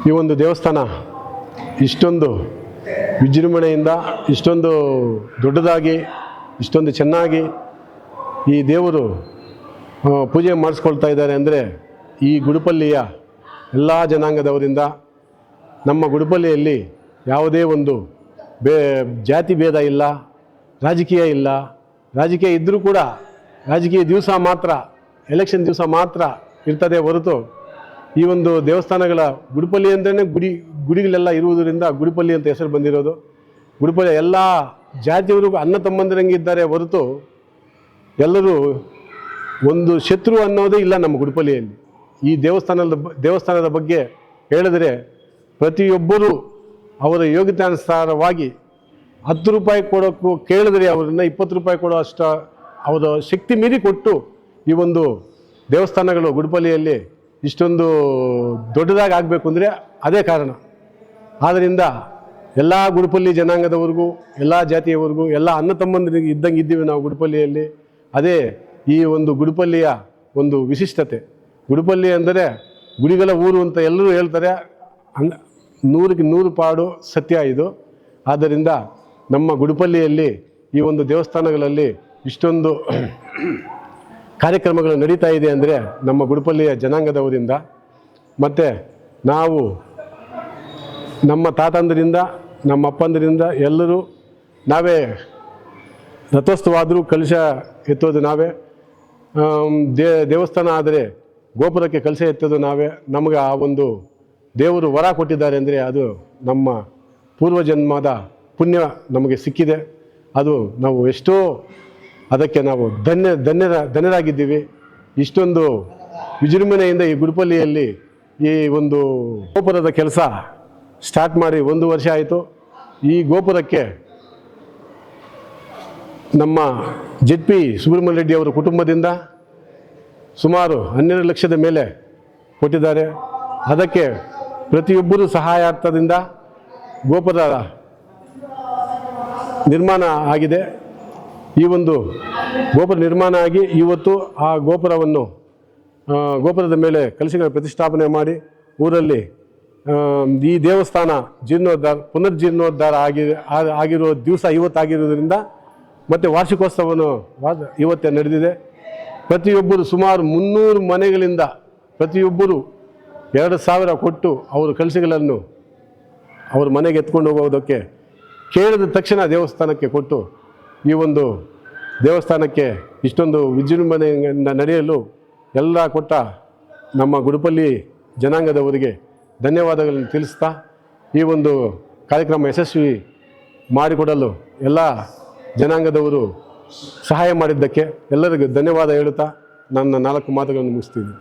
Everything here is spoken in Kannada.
ಈ ಒಂದು ದೇವಸ್ಥಾನ ಇಷ್ಟೊಂದು ವಿಜೃಂಭಣೆಯಿಂದ ಇಷ್ಟೊಂದು ದೊಡ್ಡದಾಗಿ ಇಷ್ಟೊಂದು ಚೆನ್ನಾಗಿ ಈ ದೇವರು ಪೂಜೆ ಮಾಡಿಸ್ಕೊಳ್ತಾ ಇದ್ದಾರೆ ಅಂದರೆ ಈ ಗುಡಿಪಲ್ಲಿಯ ಎಲ್ಲ ಜನಾಂಗದವರಿಂದ. ನಮ್ಮ ಗುಡಿಪಲ್ಲಿಯಲ್ಲಿ ಯಾವುದೇ ಒಂದು ಜಾತಿ ಭೇದ ಇಲ್ಲ, ರಾಜಕೀಯ ಇಲ್ಲ. ರಾಜಕೀಯ ಇದ್ದರೂ ಕೂಡ ರಾಜಕೀಯ ದಿವಸ ಮಾತ್ರ, ಎಲೆಕ್ಷನ್ ದಿವಸ ಮಾತ್ರ ಇರ್ತದೆ ಹೊರತು ಈ ಒಂದು ದೇವಸ್ಥಾನಗಳ ಗುಡಿಪಲ್ಲಿ ಅಂದ್ರೇ ಗುಡಿಗಳೆಲ್ಲ ಇರುವುದರಿಂದ ಗುಡಿಪಲ್ಲಿ ಅಂತ ಹೆಸರು ಬಂದಿರೋದು. ಗುಡಿಪಲ್ಲಿ ಎಲ್ಲ ಜಾತಿಯವರಿಗೂ ಅಣ್ಣ ತಮ್ಮಂದಿರಂಗಿದ್ದಾರೆ ಹೊರತು ಎಲ್ಲರೂ ಒಂದು ಶತ್ರು ಅನ್ನೋದೇ ಇಲ್ಲ ನಮ್ಮ ಗುಡಿಪಲ್ಲಿಯಲ್ಲಿ. ಈ ದೇವಸ್ಥಾನದ ಬಗ್ಗೆ ಹೇಳಿದರೆ ಪ್ರತಿಯೊಬ್ಬರೂ ಅವರ ಯೋಗ್ಯತಾನುಸಾರವಾಗಿ 10 ರೂಪಾಯಿ ಕೊಡೋಕ್ಕೂ ಕೇಳಿದ್ರೆ ಅವರನ್ನು 20 ರೂಪಾಯಿ ಕೊಡೋ ಅಷ್ಟು ಅವರ ಶಕ್ತಿ ಮೀರಿ ಕೊಟ್ಟು ಈ ಒಂದು ದೇವಸ್ಥಾನಗಳು ಗುಡಿಪಲ್ಲಿಯಲ್ಲಿ ಇಷ್ಟೊಂದು ದೊಡ್ಡದಾಗಿ ಆಗಬೇಕು ಅಂದರೆ ಅದೇ ಕಾರಣ. ಆದ್ದರಿಂದ ಎಲ್ಲ ಗುಡಿಪಲ್ಲಿ ಜನಾಂಗದವ್ರಿಗೂ, ಎಲ್ಲ ಜಾತಿಯವರೆಗೂ, ಎಲ್ಲ ಅಣ್ಣ ತಮ್ಮಂದಿರಿಗೆ ಇದ್ದಂಗೆ ಇದ್ದೀವಿ ನಾವು ಗುಡಿಪಲ್ಲಿಯಲ್ಲಿ. ಅದೇ ಈ ಒಂದು ಗುಡಿಪಲ್ಲಿಯ ಒಂದು ವಿಶಿಷ್ಟತೆ. ಗುಡಿಪಲ್ಲಿ ಅಂದರೆ ಗುಡಿಗಳ ಊರು ಅಂತ ಎಲ್ಲರೂ ಹೇಳ್ತಾರೆ. 100ಕ್ಕೆ 100 ಪಾಡು ಸತ್ಯ ಇದು. ಆದ್ದರಿಂದ ನಮ್ಮ ಗುಡಿಪಲ್ಲಿಯಲ್ಲಿ ಈ ಒಂದು ದೇವಸ್ಥಾನಗಳಲ್ಲಿ ಇಷ್ಟೊಂದು ಕಾರ್ಯಕ್ರಮಗಳು ನಡೀತಾ ಇದೆ ಅಂದರೆ ನಮ್ಮ ಗುಡಿಪಲ್ಲಿಯ ಜನಾಂಗದವರಿಂದ. ಮತ್ತು ನಾವು ನಮ್ಮ ತಾತಂದರಿಂದ, ನಮ್ಮ ಅಪ್ಪಂದರಿಂದ ಎಲ್ಲರೂ ನಾವೇ ರಥೋತ್ಸವಾದರೂ ಕಲಶ ಎತ್ತೋದು ನಾವೇ. ದೇವಸ್ಥಾನ ಆದರೆ ಗೋಪುರಕ್ಕೆ ಕಲಶ ಎತ್ತೋದು ನಾವೇ. ನಮಗೆ ಆ ಒಂದು ದೇವರು ವರ ಕೊಟ್ಟಿದ್ದಾರೆ ಅಂದರೆ ಅದು ನಮ್ಮ ಪೂರ್ವಜನ್ಮದ ಪುಣ್ಯ ನಮಗೆ ಸಿಕ್ಕಿದೆ. ಅದು ನಾವು ಎಷ್ಟೋ ಅದಕ್ಕೆ ನಾವು ಧನ್ಯರಾಗಿದ್ದೀವಿ. ಇಷ್ಟೊಂದು ವಿಜೃಂಭಣೆಯಿಂದ ಈ ಗುಡಿಪಲ್ಲಿಯಲ್ಲಿ ಈ ಒಂದು ಗೋಪುರದ ಕೆಲಸ ಸ್ಟಾರ್ಟ್ ಮಾಡಿ 1 ವರ್ಷ ಆಯಿತು. ಈ ಗೋಪುರಕ್ಕೆ ನಮ್ಮ ZP ಸುಬ್ರಹ್ಮಣ್ಯ ರೆಡ್ಡಿ ಅವರ ಕುಟುಂಬದಿಂದ ಸುಮಾರು 12 ಲಕ್ಷದ ಮೇಲೆ ಕೊಟ್ಟಿದ್ದಾರೆ. ಅದಕ್ಕೆ ಪ್ರತಿಯೊಬ್ಬರೂ ಸಹಾಯಾರ್ಥದಿಂದ ಗೋಪುರ ನಿರ್ಮಾಣ ಆಗಿದೆ. ಈ ಒಂದು ಗೋಪುರ ನಿರ್ಮಾಣ ಆಗಿ ಇವತ್ತು ಆ ಗೋಪುರದ ಮೇಲೆ ಕಲಶಗಳ ಪ್ರತಿಷ್ಠಾಪನೆ ಮಾಡಿ ಊರಲ್ಲಿ ಈ ದೇವಸ್ಥಾನ ಪುನರ್ಜೀರ್ಣೋದ್ಧಾರ ಆಗಿರೋ ದಿವಸ ಇವತ್ತಾಗಿರೋದ್ರಿಂದ ಮತ್ತು ವಾರ್ಷಿಕೋತ್ಸವವನ್ನು ಇವತ್ತೇ ನಡೆದಿದೆ. ಪ್ರತಿಯೊಬ್ಬರು ಸುಮಾರು 300 ಮನೆಗಳಿಂದ ಪ್ರತಿಯೊಬ್ಬರು 2,000 ಕೊಟ್ಟು ಅವರು ಕಲಶಗಳನ್ನು ಅವ್ರ ಮನೆಗೆ ಎತ್ಕೊಂಡು ಹೋಗೋದಕ್ಕೆ ಕೇಳಿದ ತಕ್ಷಣ ದೇವಸ್ಥಾನಕ್ಕೆ ಕೊಟ್ಟು ಈ ಒಂದು ದೇವಸ್ಥಾನಕ್ಕೆ ಇಷ್ಟೊಂದು ವಿಜೃಂಭಣೆಯಿಂದ ನಡೆಯಲು ಎಲ್ಲ ಕೊಟ್ಟ ನಮ್ಮ ಗುಡಿಪಲ್ಲಿ ಜನಾಂಗದವರಿಗೆ ಧನ್ಯವಾದಗಳನ್ನು ತಿಳಿಸ್ತಾ ಈ ಒಂದು ಕಾರ್ಯಕ್ರಮ ಯಶಸ್ವಿ ಮಾಡಿಕೊಡಲು ಎಲ್ಲ ಜನಾಂಗದವರು ಸಹಾಯ ಮಾಡಿದ್ದಕ್ಕೆ ಎಲ್ಲರಿಗೂ ಧನ್ಯವಾದ ಹೇಳುತ್ತಾ ನನ್ನ 4 ಮಾತುಗಳನ್ನು ಮುಗಿಸ್ತೀನಿ.